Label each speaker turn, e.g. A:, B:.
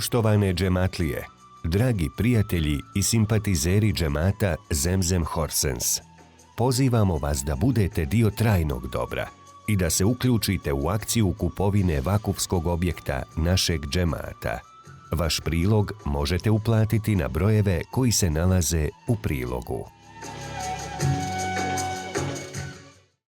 A: Poštovane džematlije, dragi prijatelji i simpatizeri džemata Zemzem Horsens, pozivamo vas da budete dio trajnog dobra i da se uključite u akciju kupovine vakufskog objekta našeg džemata. Vaš prilog možete uplatiti na brojeve koji se nalaze u prilogu.